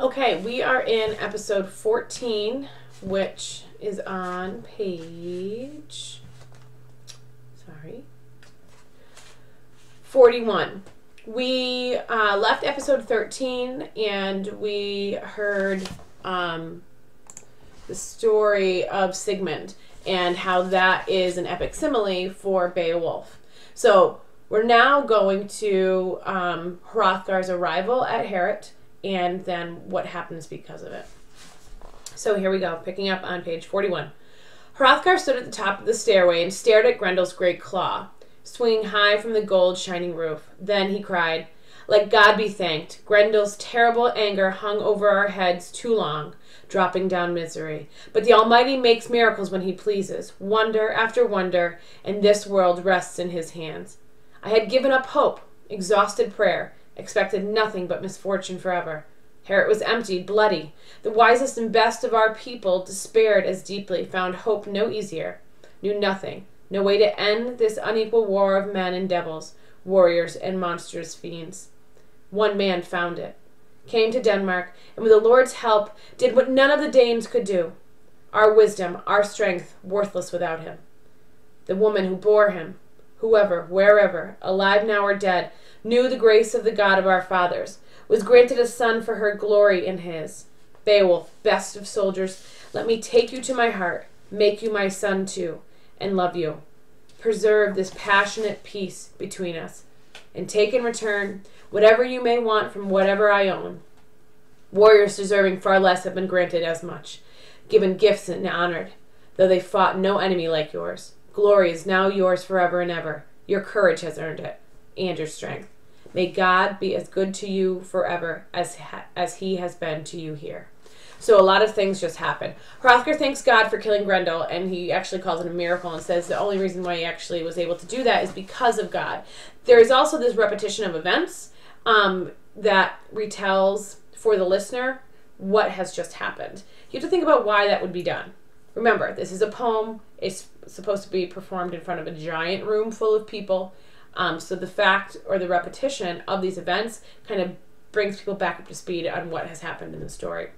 Okay, we are in episode 14, which is on page 41. We left episode 13 and we heard the story of Sigmund and how that is an epic simile for Beowulf. So we're now going to Hrothgar's arrival at Heorot and then what happens because of it. So here we go, picking up on page 41. Hrothgar stood at the top of the stairway and stared at Grendel's great claw, swinging high from the gold shining roof. Then he cried, "Let God be thanked. Grendel's terrible anger hung over our heads too long, dropping down misery. But the Almighty makes miracles when he pleases, wonder after wonder, and this world rests in his hands. I had given up hope, exhausted prayer, expected nothing but misfortune forever. Heorot was empty, bloody. The wisest and best of our people despaired as deeply, found hope no easier, knew nothing, no way to end this unequal war of men and devils, warriors and monstrous fiends. One man found it, came to Denmark, and with the Lord's help did what none of the Danes could do. Our wisdom, our strength, worthless without him. The woman who bore him, whoever, wherever, alive now or dead, knew the grace of the God of our fathers, was granted a son for her glory in his. Beowulf, best of soldiers, let me take you to my heart, make you my son too, and love you. Preserve this passionate peace between us, and take in return whatever you may want from whatever I own. Warriors deserving far less have been granted as much, given gifts and honored, though they fought no enemy like yours. Glory is now yours forever and ever. Your courage has earned it, and your strength. May God be as good to you forever as he has been to you here." So a lot of things just happen. Hrothgar thanks God for killing Grendel, and he actually calls it a miracle and says the only reason why he actually was able to do that is because of God. There is also this repetition of events that retells for the listener what has just happened. You have to think about why that would be done. Remember, this is a poem. It's supposed to be performed in front of a giant room full of people. So the fact or the repetition of these events kind of brings people back up to speed on what has happened in the story.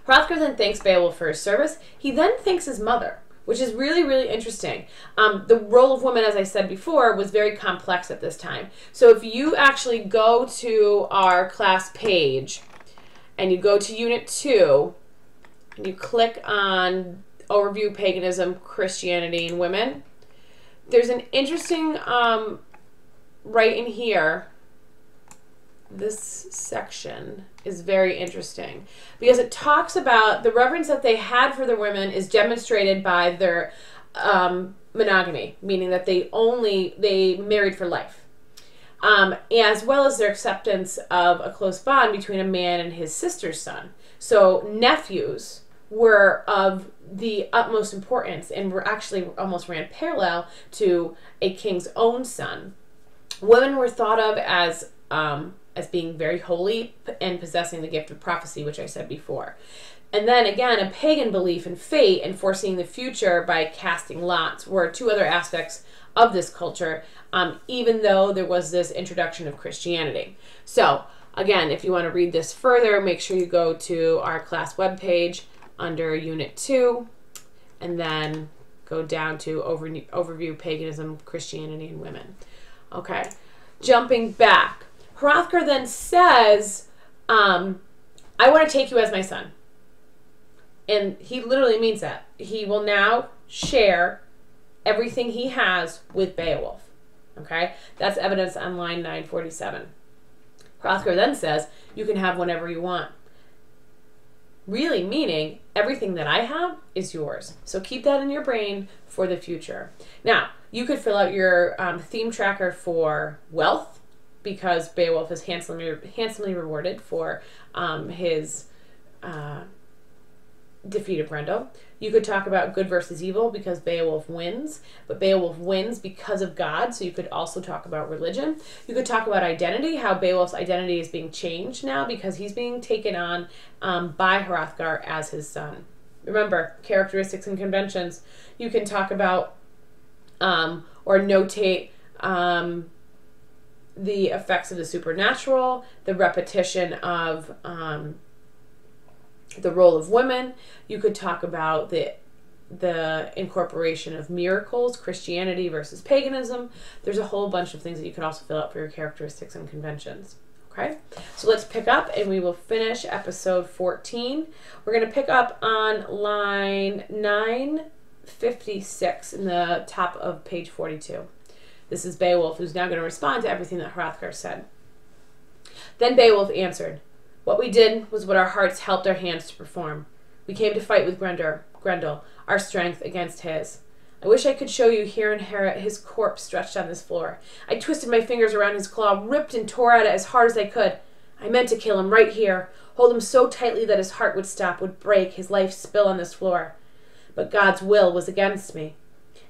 Hrothgar then thanks Beowulf for his service. He then thanks his mother, which is really, really interesting. The role of woman, as I said before, was very complex at this time. So if you actually go to our class page and you go to Unit 2 and you click on Overview Paganism, Christianity, and Women, there's an interesting, right in here, this section is very interesting because it talks about the reverence that they had for their women is demonstrated by their monogamy, meaning that they married for life, as well as their acceptance of a close bond between a man and his sister's son. So nephews were of the utmost importance and were actually almost ran parallel to a king's own son. Women were thought of as being very holy and possessing the gift of prophecy, which I said before. And then again, a pagan belief in fate and foreseeing the future by casting lots were two other aspects of this culture, even though there was this introduction of Christianity. So again, if you want to read this further, make sure you go to our class webpage under Unit 2, and then go down to Overview Paganism, Christianity, and Women. Okay, jumping back. Hrothgar then says, I want to take you as my son. And he literally means that. He will now share everything he has with Beowulf. Okay, that's evidence on line 947. Hrothgar then says, you can have whatever you want. Really meaning everything that I have is yours. So keep that in your brain for the future. Now, you could fill out your theme tracker for wealth because Beowulf is handsomely rewarded for his defeat of Grendel. You could talk about good versus evil because Beowulf wins, but Beowulf wins because of God, so you could also talk about religion. You could talk about identity, how Beowulf's identity is being changed now because he's being taken on by Hrothgar as his son. Remember, characteristics and conventions. You can talk about or notate the effects of the supernatural, the repetition of the role of women. You could talk about the incorporation of miracles, Christianity versus paganism. There's a whole bunch of things that you could also fill out for your characteristics and conventions. Okay, so let's pick up and we will finish episode 14. We're going to pick up on line 956 in the top of page 42. This is Beowulf, who's now going to respond to everything that Hrothgar said. Then Beowulf answered, "What we did was what our hearts helped our hands to perform. We came to fight with Grendel, our strength against his. I wish I could show you here in Heorot his corpse stretched on this floor. I twisted my fingers around his claw, ripped and tore at it as hard as I could. I meant to kill him right here, hold him so tightly that his heart would stop, would break, his life spill on this floor. But God's will was against me.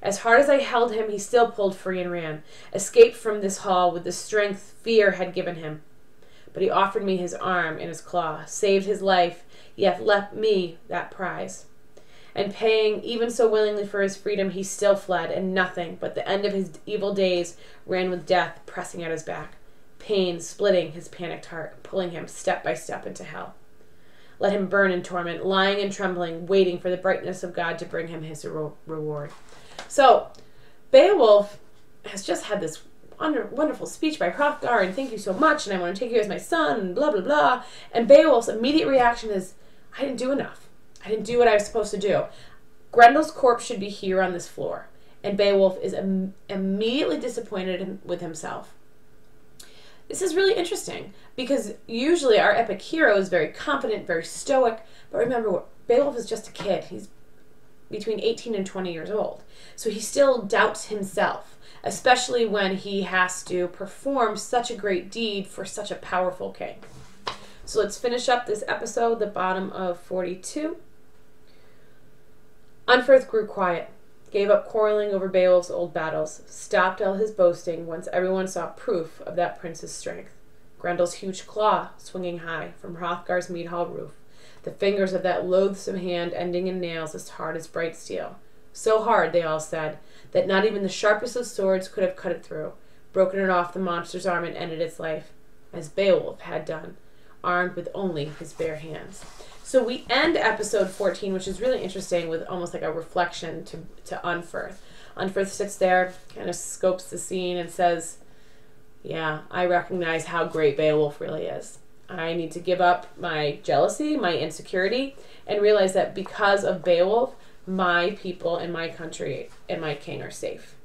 As hard as I held him, he still pulled free and ran, escaped from this hall with the strength fear had given him. But he offered me his arm and his claw, saved his life, yet left me that prize. And paying even so willingly for his freedom, he still fled, and nothing but the end of his evil days ran with death pressing at his back, pain splitting his panicked heart, pulling him step by step into hell. Let him burn in torment, lying and trembling, waiting for the brightness of God to bring him his reward." So, Beowulf has just had this wonderful speech by Hrothgar, and thank you so much, and I want to take you as my son, and blah, blah, blah. And Beowulf's immediate reaction is, I didn't do enough. I didn't do what I was supposed to do. Grendel's corpse should be here on this floor. And Beowulf is immediately disappointed with himself. This is really interesting because usually our epic hero is very confident, very stoic. But remember, Beowulf is just a kid. He's between 18 and 20 years old. So he still doubts himself, especially when he has to perform such a great deed for such a powerful king. So let's finish up this episode, the bottom of 42. Unferth grew quiet, gave up quarreling over Beowulf's old battles, stopped all his boasting once everyone saw proof of that prince's strength. Grendel's huge claw swinging high from Hrothgar's mead hall roof, the fingers of that loathsome hand ending in nails as hard as bright steel. So hard, they all said, that not even the sharpest of swords could have cut it through, broken it off the monster's arm and ended its life, as Beowulf had done, armed with only his bare hands. So we end episode 14, which is really interesting, with almost like a reflection to Unferth. Unferth sits there, kind of scopes the scene and says, yeah, I recognize how great Beowulf really is. I need to give up my jealousy, my insecurity, and realize that because of Beowulf, my people and my country and my king are safe.